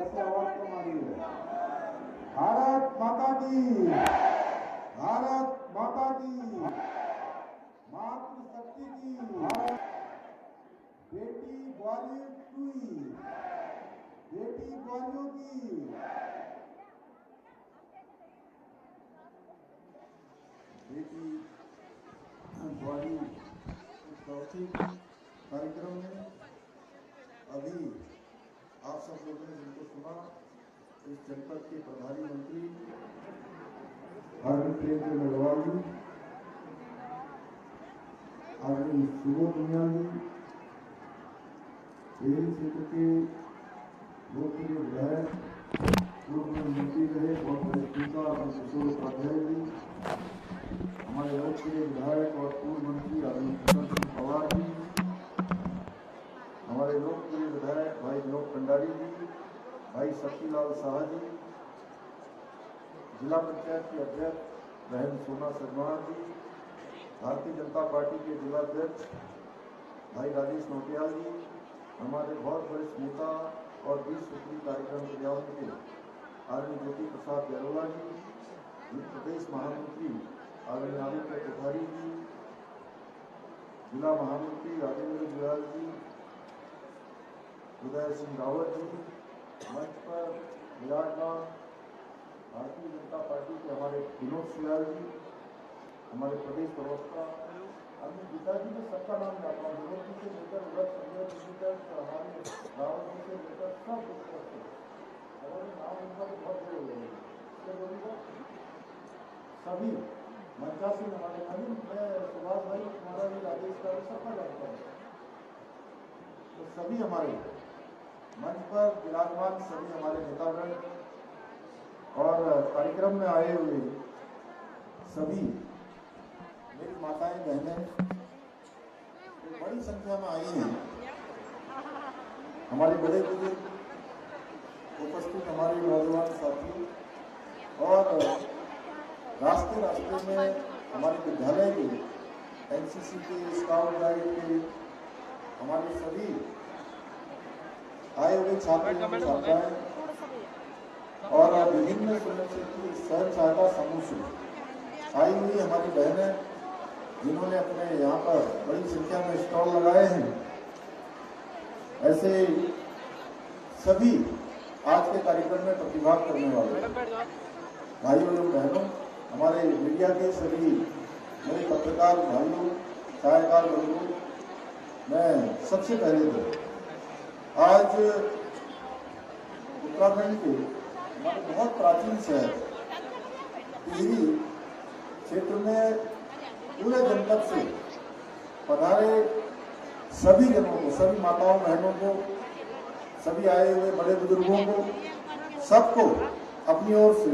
ऐसे आवाज तो मारिए। भारत माता की, भारत माता की, मातृशक्ति की, बेटी ग्वालियर की, बेटी ग्वालियों की, बेटी ग्वालियर चौथी कार्यक्रम में अभी आप सब लोगों ने जिनको सुना, इस जनपद के प्रभारी मंत्री अरविंद प्रेमचंद अग्रवाल जी, आदरणीय सुबोध उनियाल जी, टिहरी क्षेत्र के लोकप्रिय विधायक पूर्व मंत्री रहे बहुत बड़े नेता किशोर उपाध्याय जी, हमारे लोकप्रिय विधायक और पूर्व मंत्री आदरणीय कुंदन सिंह पवार जी, हमारे लोकप्रिय विधायक भाई विनोद भंडारी जी, भाई शक्तिलाल शाह जी, जिला पंचायत के अध्यक्ष बहन सोना शर्मा जी, भारतीय जनता पार्टी के जिला अध्यक्ष भाई राजेश नौटियाल जी, हमारे बहुत वरिष्ठ नेता और 20 सूत्री कार्यक्रम क्रियान्वयन के आदरणीय ज्योति प्रसाद गहलोत जी, प्रदेश महामंत्री आदरणीय आदित्य कोठारी जी, जिला महामंत्री राजेंद्र जुयाल जी, उदय सिंह रावत जी, मंच पर विराजमान भारतीय जनता पार्टी के हमारे विनोद सुयाल जी, हमारे प्रदेश प्रवक्ता अन्य पिताजी में सबका नाम जाता हूँ, विनोद जी से लेकर व्रत संजय जी तक, हमारे रावत जी से लेकर सब और नाम उनका तो बहुत बड़े हो गए बोलिएगा सभी मंचासी हमारे नवीन, मैं सुभाष भाई हमारा भी राजेश का सबका जानता हूँ, तो सभी हमारे मंच पर विराजमान सभी हमारे नेतागण और कार्यक्रम में आए हुए सभी मेरी माताएं बहनें बड़ी संख्या में आई हैं, हमारे बड़े बुजुर्ग उपस्थित हमारे नौजवान साथी और रास्ते में हमारे विद्यालय के एनसीसी के स्काउट गाइड के हमारे सभी आए हुए छात्र छात्राएं और विभिन्न स्वयं सहायता समूह से आई हुई हमारी बहनें जिन्होंने अपने यहाँ पर बड़ी संख्या में स्टॉल लगाए हैं, ऐसे सभी आज के कार्यक्रम में प्रतिभाग करने वाले भाइयों एवं बहनों, हमारे मीडिया के सभी मेरे पत्रकार भाइयों, छायाकार बंधुओं, मैं सबसे पहले तो आज उत्तराखंड के हमारे बहुत प्राचीन शहर टिहरी क्षेत्र में पूरे जनपद से पधारे सभी जनों को, सभी माताओं बहनों को, सभी आए हुए बड़े बुजुर्गों को, सबको अपनी ओर से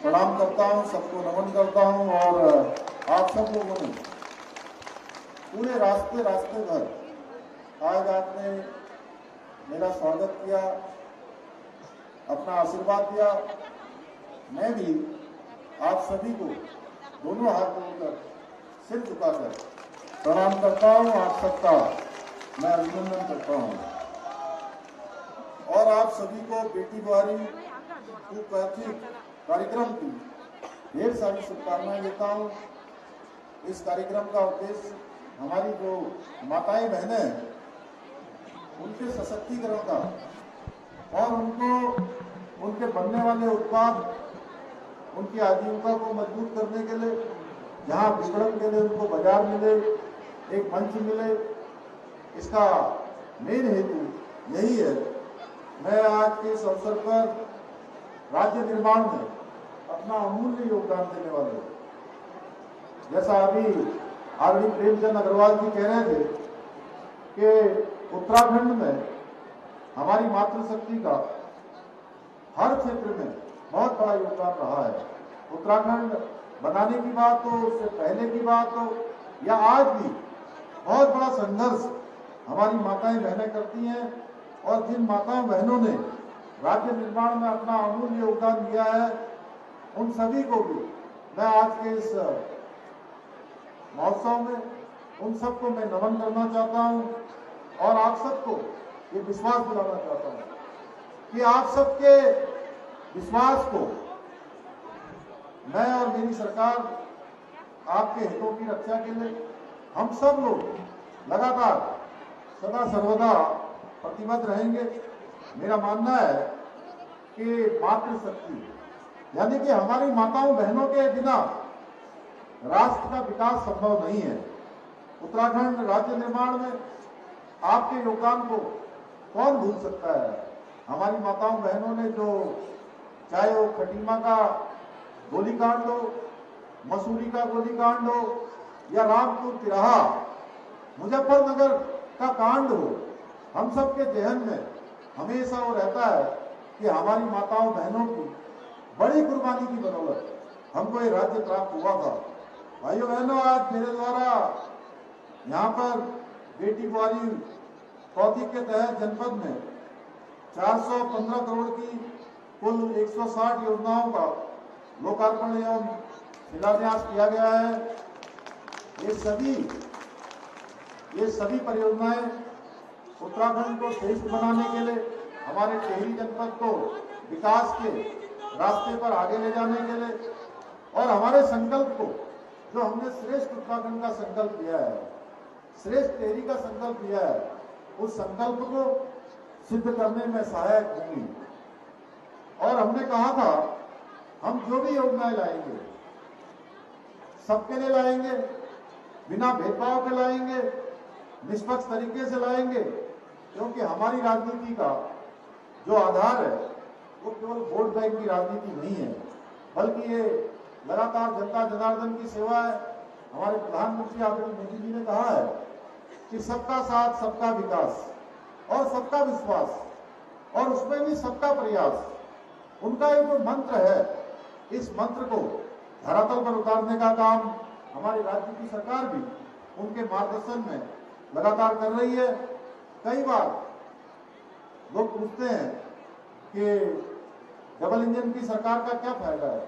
प्रणाम करता हूं, सबको नमन करता हूं और आप सब लोगों ने पूरे रास्ते भर आज आपने मेरा स्वागत किया, अपना आशीर्वाद दिया। मैं भी आप सभी को दोनों हाथ जोड़कर सिर झुकाकर प्रणाम करता हूं, आप सबका मैं अभिनंदन करता हूं और आप सभी को बेटी द्वारी कुपोषित कार्यक्रम की ढेर सारी शुभकामनाएं देता हूं। इस कार्यक्रम का उद्देश्य हमारी जो माताएं बहनें हैं उनके सशक्तिकरण का और उनको उनके बनने वाले उत्पाद, उनकी आजीविका को मजबूत करने के लिए, जहां विपणन के लिए उनको बाजार मिले, एक मंच मिले, इसका मेन हेतु यही है। मैं आज के इस अवसर पर राज्य निर्माण में अपना अमूल्य योगदान देने वाले हूँ। जैसा अभी आदरणीय प्रेमचंद अग्रवाल जी कह रहे थे कि उत्तराखंड में हमारी मातृशक्ति का हर क्षेत्र में बहुत बड़ा योगदान रहा है। उत्तराखंड बनाने की बात हो, उससे पहले की बात हो या आज भी बहुत बड़ा संघर्ष हमारी माताएं बहनें करती हैं और जिन माताओं बहनों ने राज्य निर्माण में अपना अमूल्य योगदान दिया है, उन सभी को भी मैं आज के इस महोत्सव में उन सबको मैं नमन करना चाहता हूं और आप सबको ये विश्वास दिलाना चाहता हूं कि आप सबके विश्वास को मैं और मेरी सरकार आपके हितों की रक्षा के लिए हम सब लोग लगातार सदा सर्वदा प्रतिबद्ध रहेंगे। मेरा मानना है कि मातृशक्ति यानी कि हमारी माताओं बहनों के बिना राष्ट्र का विकास संभव नहीं है। उत्तराखंड राज्य निर्माण में आपके योगदान को कौन भूल सकता है। हमारी माताओं बहनों ने जो चाहे वो खटीमा का गोलीकांड हो, मसूरी का गोलीकांड हो या रामपुर तिराहा, मुजफ्फरनगर का कांड हो, हम सबके जहन में हमेशा वो रहता है कि हमारी माताओं बहनों की बड़ी कुर्बानी की बदौलत हमको ये राज्य प्राप्त हुआ था। भाइयों बहनों, आज मेरे द्वारा यहाँ पर बेटी बुआरी कौतिक के तहत जनपद में 415 करोड़ की कुल 160 योजनाओं का लोकार्पण एवं शिलान्यास किया गया है। ये सभी परियोजनाएं उत्तराखंड को श्रेष्ठ बनाने के लिए, हमारे टिहरी जनपद को विकास के रास्ते पर आगे ले जाने के लिए और हमारे संकल्प को, जो हमने श्रेष्ठ उत्तराखंड का संकल्प लिया है, श्रेष्ठ टिहरी का संकल्प लिया है, उस संकल्प को सिद्ध करने में सहायक होंगी। और हमने कहा था हम जो भी योजनाएं लाएंगे सबके लिए लाएंगे, बिना भेदभाव के लाएंगे, निष्पक्ष तरीके से लाएंगे, क्योंकि हमारी राजनीति का जो आधार है वो केवल वोट बैंक की राजनीति नहीं है, बल्कि ये लगातार जनता जनार्दन की सेवा है। हमारे प्रधानमंत्री आदरणीय मोदी जी ने कहा है कि सबका साथ, सबका विकास और सबका विश्वास, और उसमें भी सबका प्रयास, उनका एक जो मंत्र है, इस मंत्र को धरातल पर उतारने का काम हमारी राज्य की सरकार भी उनके मार्गदर्शन में लगातार कर रही है। कई बार लोग पूछते हैं कि डबल इंजन की सरकार का क्या फायदा है।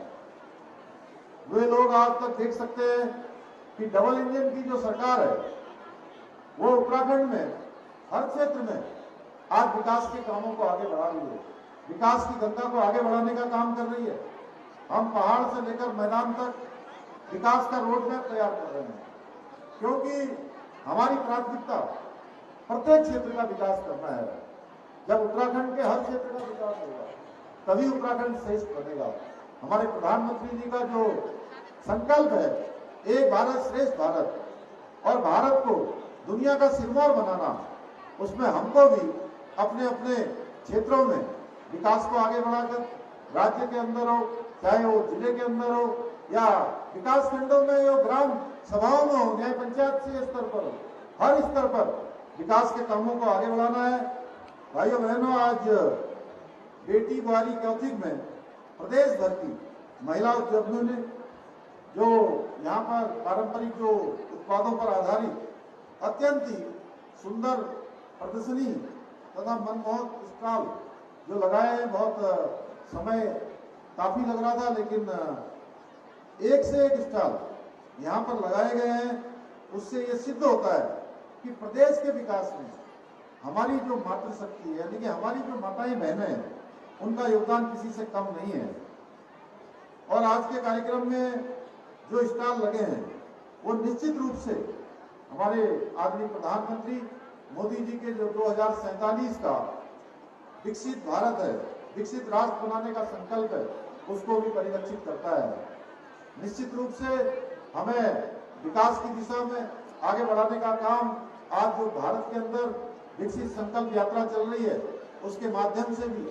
वे लोग आज तक देख सकते हैं कि डबल इंजन की जो सरकार है वो उत्तराखंड में हर क्षेत्र में आज विकास के कामों को आगे बढ़ा रही है, विकास की गंगा को आगे बढ़ाने का काम कर रही है। हम पहाड़ से लेकर मैदान तक विकास का रोड मैप तैयार कर रहे हैं, क्योंकि हमारी प्राथमिकता प्रत्येक क्षेत्र का विकास करना है। जब उत्तराखंड के हर क्षेत्र का विकास होगा तभी उत्तराखंड श्रेष्ठ बनेगा। हमारे प्रधानमंत्री जी का जो संकल्प है, एक भारत श्रेष्ठ भारत, और भारत को दुनिया का सिरमौर बनाना, उसमें हमको भी अपने अपने क्षेत्रों में विकास को आगे बढ़ाकर, राज्य के अंदर हो, चाहे वो जिले के अंदर हो या विकास खंडों में हो, ग्राम सभाओं में हो, न्याय पंचायत से स्तर पर हो, हर स्तर पर विकास के कामों को आगे बढ़ाना है। भाइयों बहनों, आज बेटी बुआरी कौतिक में प्रदेश भर की महिला उद्यमियों ने जो यहाँ पर पारंपरिक जो उत्पादों पर आधारित अत्यंत ही सुंदर प्रदर्शनी तथा मनमोहक स्टॉल जो लगाए हैं, बहुत समय काफी लग रहा था, लेकिन एक से एक स्टॉल यहाँ पर लगाए गए हैं। उससे ये सिद्ध होता है कि प्रदेश के विकास में हमारी जो मातृशक्ति है, यानी कि हमारी जो माताएं बहनें हैं, उनका योगदान किसी से कम नहीं है। और आज के कार्यक्रम में जो स्टॉल लगे हैं वो निश्चित रूप से हमारे आदरणीय प्रधानमंत्री मोदी जी के जो 2047 का विकसित भारत है, विकसित राष्ट्र बनाने का संकल्प है, उसको भी परिलक्षित करता है। निश्चित रूप से हमें विकास की दिशा में आगे बढ़ाने का काम आज जो भारत के अंदर विकसित संकल्प यात्रा चल रही है, उसके माध्यम से भी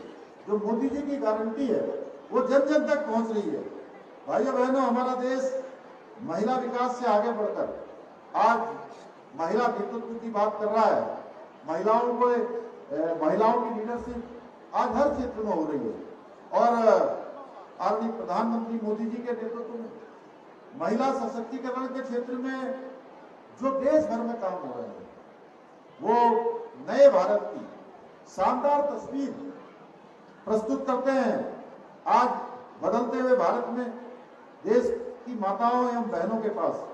जो मोदी जी की गारंटी है वो जन जन तक पहुंच रही है। भाइयों बहनों, हमारा देश महिला विकास से आगे बढ़कर आज महिला नेतृत्व की बात कर रहा है। महिलाओं की लीडरशिप आज हर क्षेत्र में हो रही है और आदरणीय प्रधानमंत्री मोदी जी के नेतृत्व में महिला सशक्तिकरण के क्षेत्र में जो देश भर में काम हो रहे हैं, वो नए भारत की शानदार तस्वीर प्रस्तुत करते हैं। आज बदलते हुए भारत में देश की माताओं एवं बहनों के पास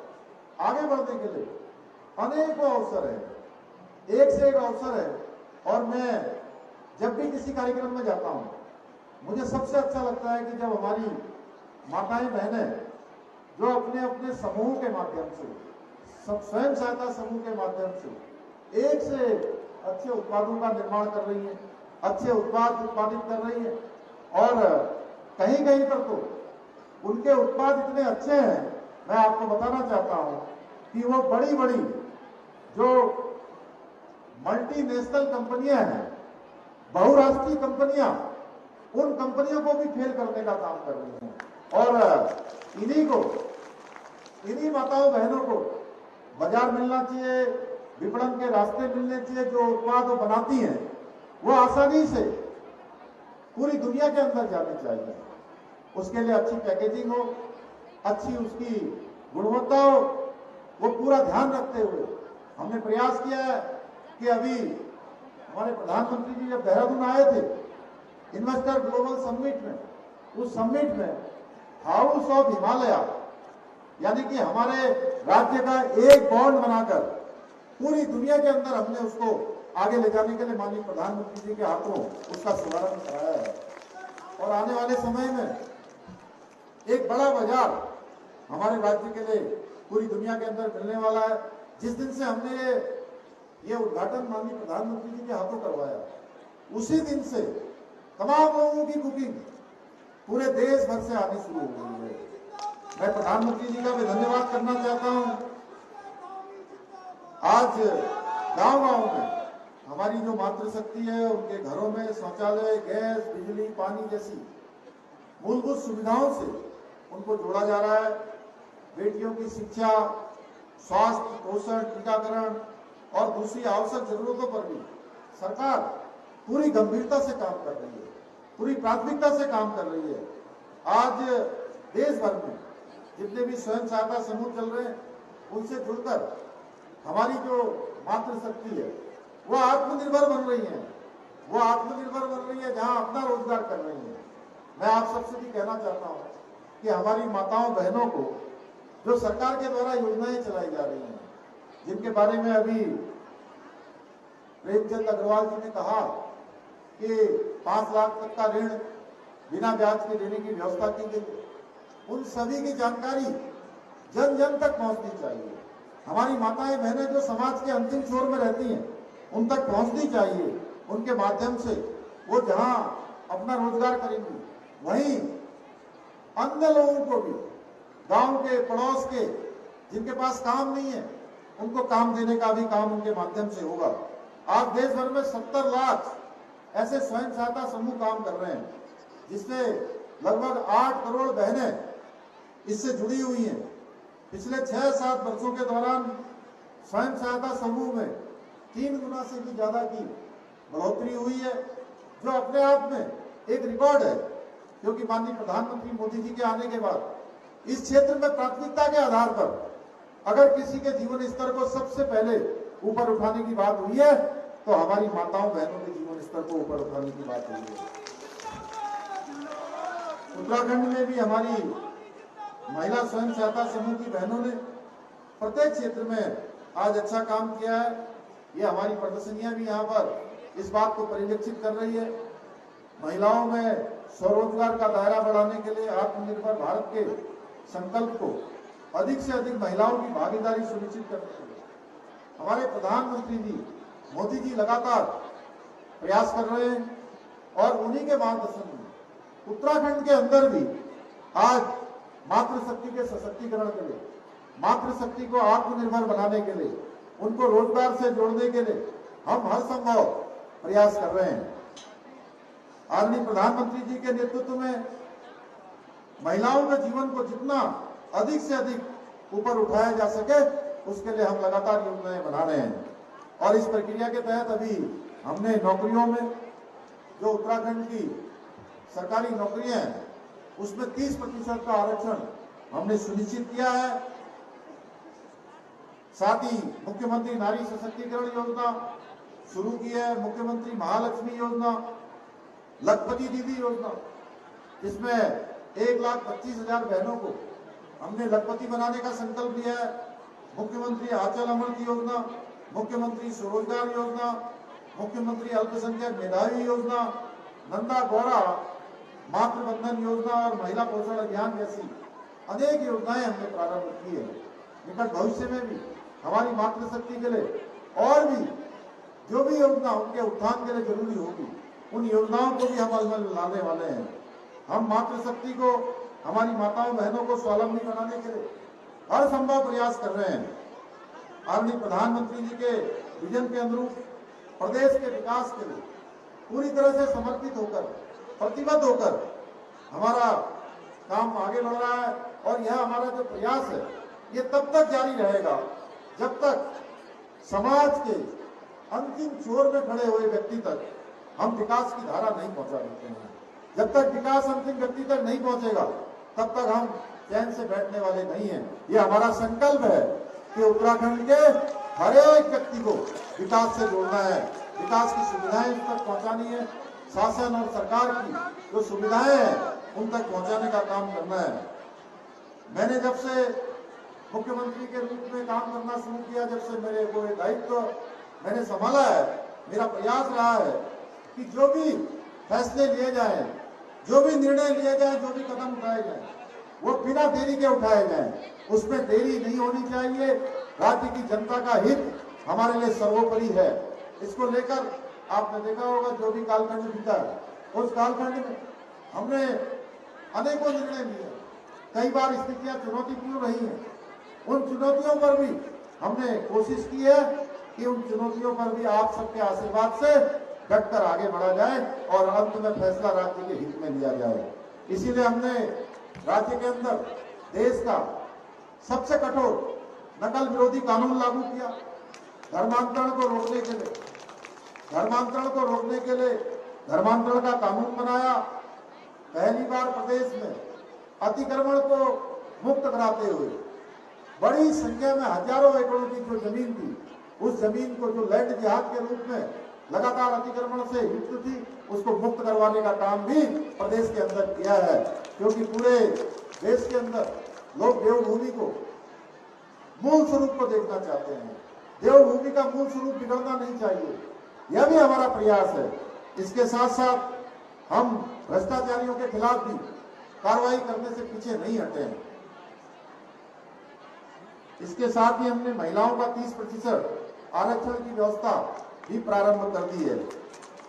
आगे बढ़ने के लिए अनेकों अवसर है, एक से एक अवसर है। और मैं जब भी किसी कार्यक्रम में जाता हूं, मुझे सबसे अच्छा लगता है कि जब हमारी माताएं बहनें जो अपने अपने समूह के माध्यम से, सब स्वयं सहायता समूह के माध्यम से एक से अच्छे उत्पादों का निर्माण कर रही हैं, अच्छे उत्पाद उत्पादित कर रही हैं, और कहीं कहीं पर तो उनके उत्पाद इतने अच्छे हैं, मैं आपको बताना चाहता हूं कि वो बड़ी बड़ी जो मल्टीनेशनल कंपनियां हैं, बहुराष्ट्रीय कंपनियां, उन कंपनियों को भी फेल करने का काम कर रही हैं। और इन्हीं माताओं बहनों को बाजार मिलना चाहिए, विपणन के रास्ते मिलने चाहिए। जो उत्पाद वो बनाती हैं वो आसानी से पूरी दुनिया के अंदर जाने चाहिए। उसके लिए अच्छी पैकेजिंग हो, अच्छी उसकी गुणवत्ता हो, वो पूरा ध्यान रखते हुए हमने प्रयास किया है कि अभी हमारे प्रधानमंत्री जी जब देहरादून आए थे इन्वेस्टर ग्लोबल समिट में, उस समिट में हाउस ऑफ हिमालय यानी कि हमारे राज्य का एक बॉन्ड बनाकर पूरी दुनिया के अंदर हमने उसको आगे ले जाने के लिए माननीय प्रधानमंत्री जी के हाथों उसका शुभारंभ कराया है। और आने वाले समय में एक बड़ा बाजार हमारे राज्य के लिए पूरी दुनिया के अंदर मिलने वाला है। जिस दिन से हमने ये उद्घाटन माननीय प्रधानमंत्री जी के हाथों करवाया, उसी दिन से तमाम लोगों की बुकिंग पूरे देश भर से आनी शुरू हो गई है। मैं प्रधानमंत्री जी का भी धन्यवाद करना चाहता हूं। आज गांव-गांव में हमारी जो मातृशक्ति है, उनके घरों में शौचालय, गैस, बिजली, पानी जैसी मूलभूत सुविधाओं से उनको जोड़ा जा रहा है। बेटियों की शिक्षा, स्वास्थ्य, पोषण, टीकाकरण और दूसरी आवश्यक जरूरतों पर भी सरकार पूरी गंभीरता से काम कर रही है, पूरी प्राथमिकता से काम कर रही है। आज देश भर में जितने भी स्वयं सहायता समूह चल रहे हैं, उनसे जुड़कर हमारी जो मातृशक्ति है वो आत्मनिर्भर बन रही है। वो आत्मनिर्भर बन रही है जहां अपना रोजगार कर रही है। मैं आप सबसे भी कहना चाहता हूं कि हमारी माताओं बहनों को जो सरकार के द्वारा योजनाएं चलाई जा रही हैं, जिनके बारे में अभी प्रेमचंद अग्रवाल जी ने कहा कि 5 लाख तक का ऋण बिना ब्याज के देने की व्यवस्था की गई, उन सभी की जानकारी जन जन तक पहुंचनी चाहिए। हमारी माताएं बहनें जो समाज के अंतिम छोर में रहती हैं, उन तक पहुंचनी चाहिए। उनके माध्यम से वो जहां अपना रोजगार करेंगी, वहीं अन्य लोगों को भी, गांव के, पड़ोस के, जिनके पास काम नहीं है, उनको काम देने का भी काम उनके माध्यम से होगा। आज देश भर में 70 लाख ऐसे स्वयं सहायता समूह काम कर रहे हैं, जिसमें लगभग 8 करोड़ बहनें इससे जुड़ी हुई हैं। पिछले 6-7 वर्षों के दौरान स्वयं सहायता समूह में 3 गुना से भी ज्यादा की बढ़ोतरी हुई है, जो अपने आप में एक रिकॉर्ड है। क्योंकि माननीय प्रधानमंत्री मोदी जी के आने के बाद इस क्षेत्र में प्राथमिकता के आधार पर अगर किसी के जीवन स्तर को सबसे पहले ऊपर उठाने की बात हुई है, तो हमारी माताओं बहनों के जीवन स्तर को ऊपर उठाने की बात हुई है। उत्तराखंड में भी हमारी महिला स्वयं सहायता समूह की बहनों ने प्रत्येक क्षेत्र में आज अच्छा काम किया है। ये हमारी प्रदर्शनियां भी यहाँ पर इस बात को परिलक्षित कर रही है। महिलाओं में स्वरोजगार का दायरा बढ़ाने के लिए, आत्मनिर्भर भारत के संकल्प को अधिक से अधिक महिलाओं की भागीदारी सुनिश्चित करने के लिए हमारे प्रधानमंत्री जी मोदी जी लगातार प्रयास कर रहे हैं। और उन्हीं के मार्गदर्शन में उत्तराखंड के अंदर भी आज मातृशक्ति के सशक्तिकरण के लिए, मातृशक्ति को आत्मनिर्भर बनाने के लिए, उनको रोजगार से जोड़ने के लिए हम हर संभव प्रयास कर रहे हैं। आदरणीय प्रधानमंत्री जी के नेतृत्व में महिलाओं के जीवन को जितना अधिक से अधिक ऊपर उठाया जा सके, उसके लिए हम लगातार योजनाएं बना रहे हैं। और इस प्रक्रिया के तहत अभी हमने नौकरियों में जो उत्तराखंड की सरकारी नौकरियां हैं, उसमें 30% का आरक्षण हमने सुनिश्चित किया है। साथ ही मुख्यमंत्री नारी सशक्तिकरण योजना शुरू की है, मुख्यमंत्री महालक्ष्मी योजना, लखपति दीदी योजना, जिसमें 1,25,000 बहनों को हमने लखपति बनाने का संकल्प लिया है। मुख्यमंत्री आंचल अमृत योजना, मुख्यमंत्री स्वरोजगार योजना, मुख्यमंत्री अल्पसंख्यक मेधावी योजना, नंदा गौड़ा मातृ बंधन योजना और महिला पोषण अभियान जैसी अनेक योजनाएं हमने प्रारंभ की है। निकट भविष्य में भी हमारी मातृशक्ति के लिए और भी जो भी योजना उनके उत्थान के लिए जरूरी होगी, उन योजनाओं को भी हम अमल में लाने वाले हैं। हम मातृशक्ति को, हमारी माताओं बहनों को स्वावलंबी बनाने के लिए हर संभव प्रयास कर रहे हैं। आदरणीय प्रधानमंत्री जी के विजन के अनुरूप प्रदेश के विकास के लिए पूरी तरह से समर्पित होकर, प्रतिबद्ध होकर हमारा काम आगे बढ़ रहा है। और यह हमारा जो प्रयास है ये तब तक जारी रहेगा जब तक समाज के अंतिम छोर में खड़े हुए व्यक्ति तक हम विकास की धारा नहीं पहुंचा देते हैं। जब तक विकास अंतिम व्यक्ति तक नहीं पहुंचेगा तब तक हम चैन से बैठने वाले नहीं हैं। ये हमारा संकल्प है कि उत्तराखंड के हर एक व्यक्ति को विकास से जोड़ना है, विकास की सुविधाएं उन तक पहुंचानी है, शासन और सरकार की जो सुविधाएं हैं उन तक पहुंचाने का काम करना है। मैंने जब से मुख्यमंत्री के रूप में काम करना शुरू किया, जब से मेरे को दायित्व मैंने संभाला है, मेरा प्रयास रहा है कि जो भी फैसले लिए जाए, जो भी निर्णय लिए जाए, जो भी कदम उठाए जाए, वो बिना देरी के उठाए जाए। उसमें देरी नहीं होनी चाहिए। राज्य की जनता का हित हमारे लिए सर्वोपरि है। इसको लेकर आपने देखा होगा जो भी कालखंड बीता है, उस कालखंड में हमने अनेकों निर्णय लिए। कई बार स्थितियां चुनौतीपूर्ण रही हैं। उन चुनौतियों पर भी हमने कोशिश की है कि उन चुनौतियों पर भी आप सबके आशीर्वाद से डटकर आगे बढ़ा जाए और अंत में फैसला राज्य के हित में लिया जाए। इसीलिए हमने राज्य के अंदर देश का सबसे कठोर नकल विरोधी कानून लागू किया। धर्मांतरण को रोकने के लिए धर्मांतरण का कानून बनाया। पहली बार प्रदेश में अतिक्रमण को मुक्त कराते हुए बड़ी संख्या में हजारों एकड़ों की जो जमीन थी, उस जमीन को जो लैंड जिहाद के रूप में लगातार अतिक्रमण से युक्त थी, उसको मुक्त करवाने का काम भी प्रदेश के अंदर किया है। क्योंकि पूरे देश के अंदर लोग देवभूमि को मूल स्वरूप को देखना चाहते हैं। देवभूमि का मूल स्वरूप बिगड़ना नहीं चाहिए, यह भी हमारा प्रयास है। इसके साथ साथ हम भ्रष्टाचारियों के खिलाफ भी कार्रवाई करने से पीछे नहीं हटे हैं। इसके साथ ही हमने महिलाओं का 30% आरक्षण की व्यवस्था भी प्रारंभ कर दी है।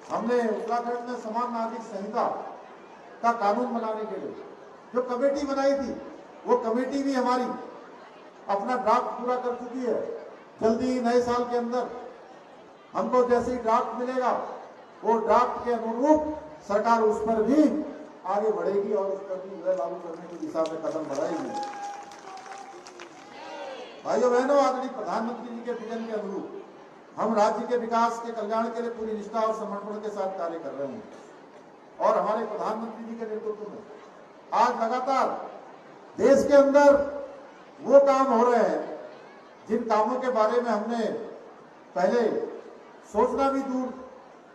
हमने उत्तराखंड में समान नागरिक संहिता का कानून बनाने के लिए जो कमेटी बनाई थी, वो कमेटी भी हमारी अपना ड्राफ्ट पूरा कर चुकी है। जल्दी नए साल के अंदर हमको जैसे ही ड्राफ्ट मिलेगा, वो ड्राफ्ट के अनुरूप सरकार उस पर भी आगे बढ़ेगी और उस पर भी लागू करने की दिशा में कदम बढ़ाएगी। भाइयों बहनों, आदरणीय प्रधानमंत्री जी के विजन के अनुरूप हम राज्य के विकास के कल्याण के लिए पूरी निष्ठा और समर्पण के साथ कार्य कर रहे हैं। और हमारे प्रधानमंत्री जी के नेतृत्व में आज लगातार देश के अंदर वो काम हो रहे हैं जिन कामों के बारे में हमने पहले सोचना भी दूर,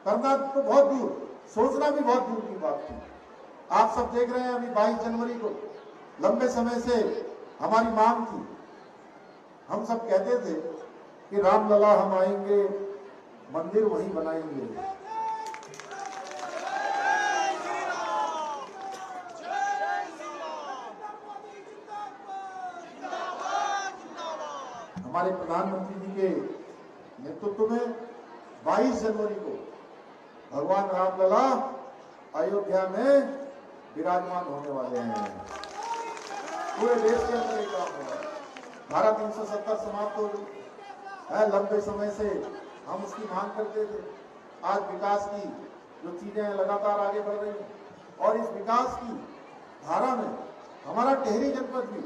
करना तो बहुत दूर, सोचना भी बहुत दूर की बात थी। आप सब देख रहे हैं, अभी 22 जनवरी को लंबे समय से हमारी मांग थी। हम सब कहते थे कि रामलला हम आएंगे, मंदिर वहीं बनाएंगे। हमारे प्रधानमंत्री जी के नेतृत्व में 22 जनवरी को भगवान रामलला अयोध्या में विराजमान होने वाले हैं। पूरे देश के अंदर एक काम होगा। धारा 370 समाप्त हो गई है। लंबे समय से हम उसकी मांग करते थे। आज विकास की जो चीजें लगातार आगे बढ़ रही हैं और इस विकास की धारा में हमारा टिहरी जनपद भी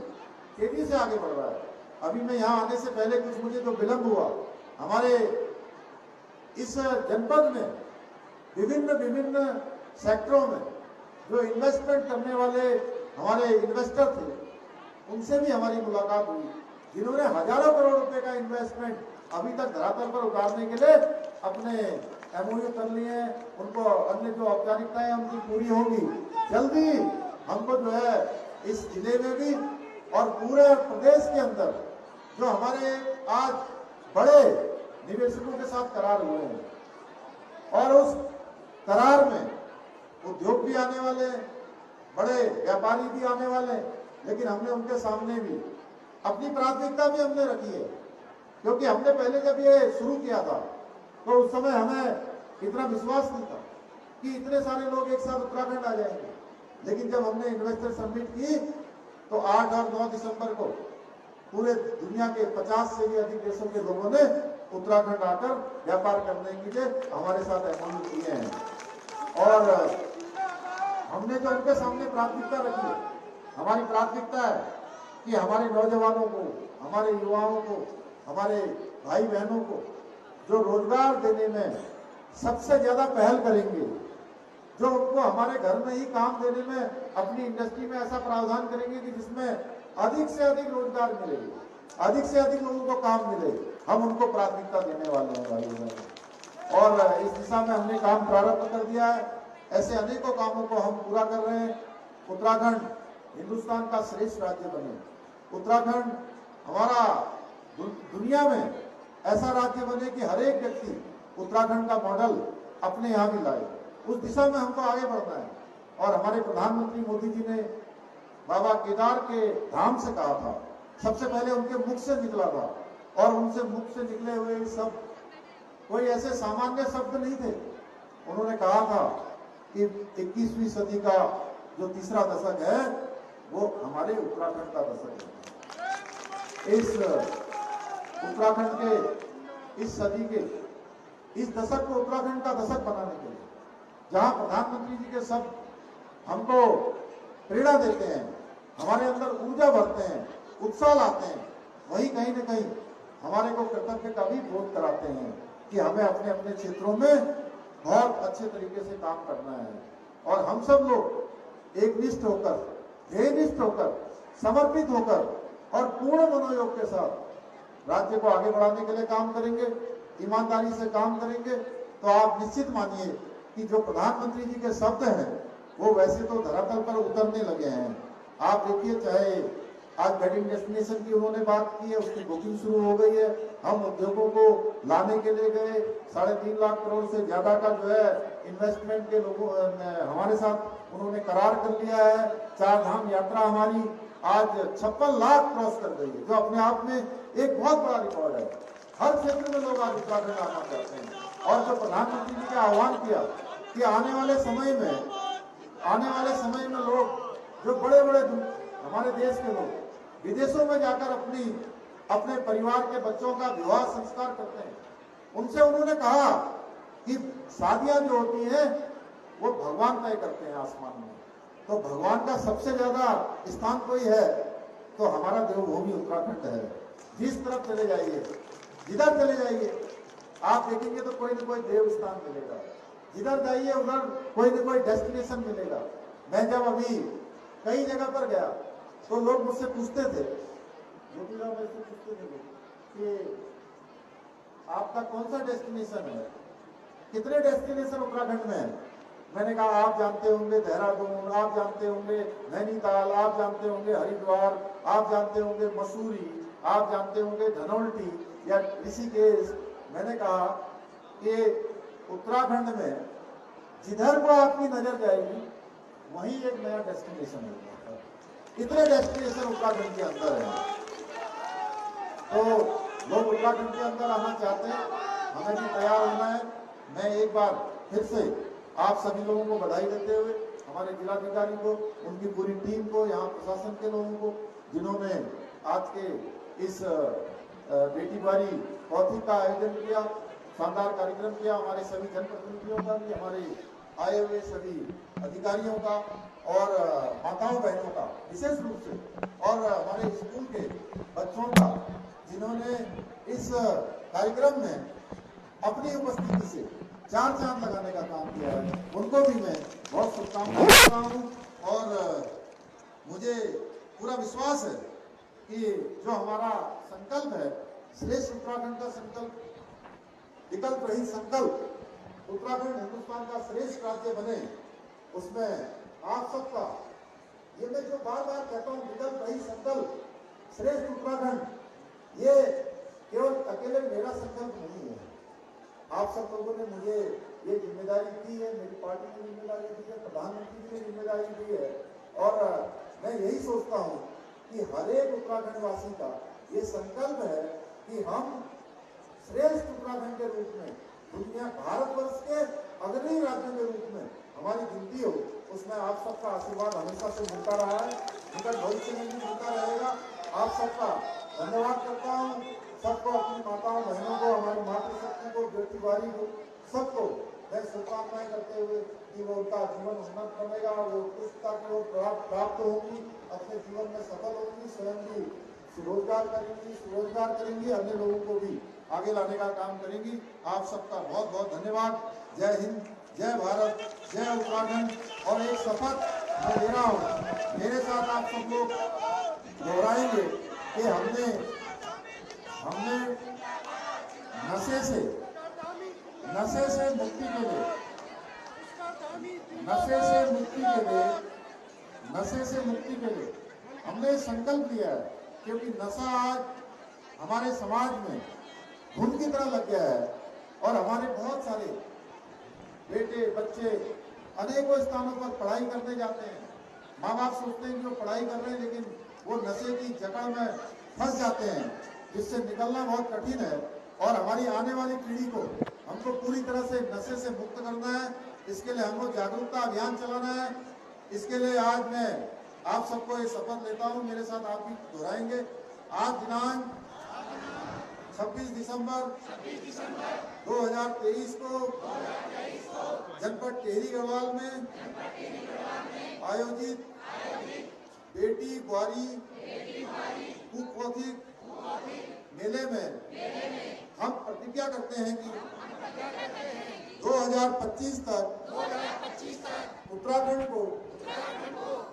तेजी से आगे बढ़ रहा है। अभी मैं यहाँ आने से पहले कुछ मुझे जो विलंब हुआ, हमारे इस जनपद में विभिन्न सेक्टरों में जो इन्वेस्टमेंट करने वाले हमारे इन्वेस्टर थे, उनसे भी हमारी मुलाकात हुई, जिन्होंने हजारों करोड़ रुपए का इन्वेस्टमेंट अभी तक धरातल पर उतारने के लिए अपने एमओयू कर लिए हैं। उनको अन्य जो औपचारिकताएं उनकी पूरी होगी। जल्दी हमको जो है इस जिले में भी और पूरे प्रदेश के अंदर जो हमारे आज बड़े निवेशकों के साथ करार हुए हैं, और उस करार में उद्योग भी आने वाले हैं, बड़े व्यापारी भी आने वाले हैं, लेकिन हमने उनके सामने भी अपनी प्राथमिकता भी हमने रखी है, क्योंकि हमने पहले जब ये शुरू किया था तो उस समय हमें इतना विश्वास नहीं था कि इतने सारे लोग एक साथ उत्तराखंड आ जाएंगे। लेकिन जब हमने इन्वेस्टर समिट की तो 8 और 9 दिसंबर को पूरे दुनिया के 50 से भी अधिक देशों के लोगों ने उत्तराखंड आकर व्यापार करने के लिए हमारे साथ एमओयू किए हैं। और हमने जो उनके सामने प्राथमिकता रखी है, हमारी प्राथमिकता है कि हमारे नौजवानों को, हमारे युवाओं को, हमारे भाई बहनों को जो रोजगार देने में सबसे ज्यादा पहल करेंगे, जो उनको हमारे घर में ही काम देने में अपनी इंडस्ट्री में ऐसा प्रावधान करेंगे कि जिसमें अधिक से अधिक रोजगार मिले, अधिक से अधिक लोगों को काम मिले, हम उनको प्राथमिकता देने वाले हैं भाई बहनों। और इस दिशा में हमने काम प्रारंभ कर दिया है। ऐसे अनेकों कामों को हम पूरा कर रहे हैं। उत्तराखंड हिंदुस्तान का श्रेष्ठ राज्य बने, उत्तराखंड हमारा दुनिया में ऐसा राज्य बने कि हर एक व्यक्ति उत्तराखंड का मॉडल अपने यहाँ भी लाए। उस दिशा में हमको आगे बढ़ना है। और हमारे प्रधानमंत्री मोदी जी ने बाबा केदार के धाम से कहा था, सबसे पहले उनके मुख से निकला था, और उनसे मुख से निकले हुए सब कोई ऐसे सामान्य शब्द नहीं थे। उन्होंने कहा था कि 21वीं सदी का जो तीसरा दशक है वो हमारे उत्तराखंड का दशक है। इस उत्तराखंड के इस सदी के इस दशक को उत्तराखंड का दशक बनाने के लिए, जहां प्रधानमंत्री जी के सब हमको प्रेरणा देते हैं, हमारे अंदर ऊर्जा भरते हैं, उत्साह लाते हैं, वही कहीं न कहीं हमारे को कर्तव्य का भी बोध कराते हैं कि हमें अपने अपने क्षेत्रों में बहुत अच्छे तरीके से काम करना है। और हम सब लोग एकनिष्ठ होकर, ध्येयनिष्ठ होकर, समर्पित होकर और पूर्ण मनोयोग के साथ राज्य को आगे बढ़ाने के लिए काम करेंगे, ईमानदारी से काम करेंगे, तो आप निश्चित मानिए कि जो प्रधानमंत्री जी के शब्द हैं वो वैसे तो धरातल पर उतरने लगे हैं। आप देखिए, चाहे आज वेडिंग डेस्टिनेशन की उन्होंने बात की है, उसकी बुकिंग शुरू हो गई है। हम उद्योगों को लाने के लिए गए, 3.5 लाख करोड़ से ज्यादा का जो है इन्वेस्टमेंट के लोगों हमारे साथ उन्होंने करार कर लिया है। 4 धाम यात्रा हमारी आज 56 लाख क्रॉस कर गई है, जो अपने आप में एक बहुत बड़ा रिकॉर्ड है। हर क्षेत्र में लोग आज उत्तराखंड आना चाहते हैं। और जो प्रधानमंत्री जी ने आह्वान किया कि आने वाले समय में लोग, जो बड़े बड़े हमारे देश के लोग विदेशों में जाकर अपने परिवार के बच्चों का विवाह संस्कार करते हैं, उनसे उन्होंने कहा कि शादियां जो होती हैं वो भगवान तय करते हैं आसमान में। तो भगवान का सबसे ज्यादा स्थान कोई है तो हमारा देवभूमि उत्तराखंड है। जिस तरफ चले जाइए, जिधर चले जाइए, आप देखेंगे तो कोई न कोई देव स्थान मिलेगा। जिधर जाइए उधर कोई न कोई डेस्टिनेशन मिलेगा। मैं जब अभी कई जगह पर गया तो लोग मुझसे पूछते थे, ज्योतिराव मेरे से पूछते थे कि आपका कौन सा डेस्टिनेशन है, कितने डेस्टिनेशन उत्तराखंड में है। मैंने कहा आप जानते होंगे देहरादून, आप जानते होंगे नैनीताल, आप जानते होंगे हरिद्वार, आप जानते होंगे मसूरी, आप जानते होंगे धनौल्टी या ऋषिकेश। मैंने कहा कि उत्तराखंड में जिधर को आपकी नजर जाएगी वहीं एक नया डेस्टिनेशन होगा। इतने डेस्टिनेशन उत्तराखंड के अंदर है। तो लोग उत्तराखंड के अंदर आना चाहते हैं, हमें भी तैयार होना है। मैं एक बार फिर से आप सभी लोगों को बधाई देते हुए, हमारे जिलाधिकारी को, उनकी पूरी टीम को, यहाँ प्रशासन के लोगों को, जिन्होंने आज के इस बेटी बारी पौधी का आयोजन किया, शानदार कार्यक्रम किया, हमारे सभी जनप्रतिनिधियों का भी, हमारे आए हुए सभी अधिकारियों का और माताओं बहनों का विशेष रूप से, और हमारे स्कूल के बच्चों का जिन्होंने इस कार्यक्रम में अपनी उपस्थिति से चार चांद लगाने का काम किया है, उनको भी मैं बहुत शुभकामनाएं देता हूँ। और मुझे पूरा विश्वास है कि जो हमारा संकल्प है, श्रेष्ठ उत्तराखंड का संकल्प, विकल्प रहित संकल्प, उत्तराखंड हिंदुस्तान का श्रेष्ठ राज्य बने, उसमें आप सबका, ये मैं जो बार बार कहता हूँ, विकल्प रहित संकल्प, श्रेष्ठ उत्तराखंड, ये केवल अकेले मेरा संकल्प नहीं है, आप सब लोगों ने मुझे ये जिम्मेदारी दी है, मेरी पार्टी ने जिम्मेदारी दी है, प्रधानमंत्री जी ने जिम्मेदारी दी है, और मैं यही सोचता हूँ कि हर एक उत्तराखंड वासी का ये संकल्प है कि हम श्रेष्ठ उत्तराखंड के रूप में दुनिया भारतवर्ष के अग्रणी राज्यों के रूप में हमारी गिनती हो, उसमें आप सबका आशीर्वाद हमेशा से मिलता रहा है, निकट भविष्य में भी मिलता रहेगा। आप सबका धन्यवाद करता हूँ। सबको, अपनी माताओं बहनों को, हमारी मातृशक्ति को, बेटी बारी को, सबको मैं शुभकामनाएं करते हुए कि वो उनका जीवन उन्नत बनेगा, वो उत्कृष्टता की ओर प्राप्त होगी, अपने जीवन में सफल होंगी, स्वयं भी स्वरोजगार करेंगी, अन्य लोगों को भी आगे लाने का काम करेंगी। आप सबका बहुत बहुत धन्यवाद। जय हिंद, जय भारत, जय उत्तराखंड। और एक शपथ मैं ले रहा हूँ, मेरे साथ आप सब लोग दोहराएंगे कि हमने नशे से मुक्ति के लिए हमने संकल्प लिया है, क्योंकि नशा आज हमारे समाज में घुन की तरह लग गया है और हमारे बहुत सारे बेटे बच्चे अनेकों स्थानों पर पढ़ाई करने जाते हैं। माँ बाप सोचते हैं कि वो पढ़ाई कर रहे हैं, लेकिन वो नशे की जकड़ में फंस जाते हैं, जिससे निकलना बहुत कठिन है। और हमारी आने वाली पीढ़ी को हमको पूरी तरह से नशे से मुक्त करना है। इसके लिए हमको जागरूकता अभियान चलाना है। इसके लिए आज मैं आप सबको ये शपथ लेता हूँ, मेरे साथ आप भी दोहराएंगे। आज दिनांक 26 दिसंबर 2023 को जनपद टिहरी गढ़वाल में आयोजित बेटी ब्वारी कुपोषित मेले में हम प्रतिज्ञा करते हैं कि 2025 तक उत्तराखंड को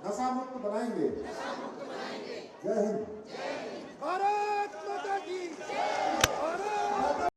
नशा मुक्त बनाएंगे। जय हिंद।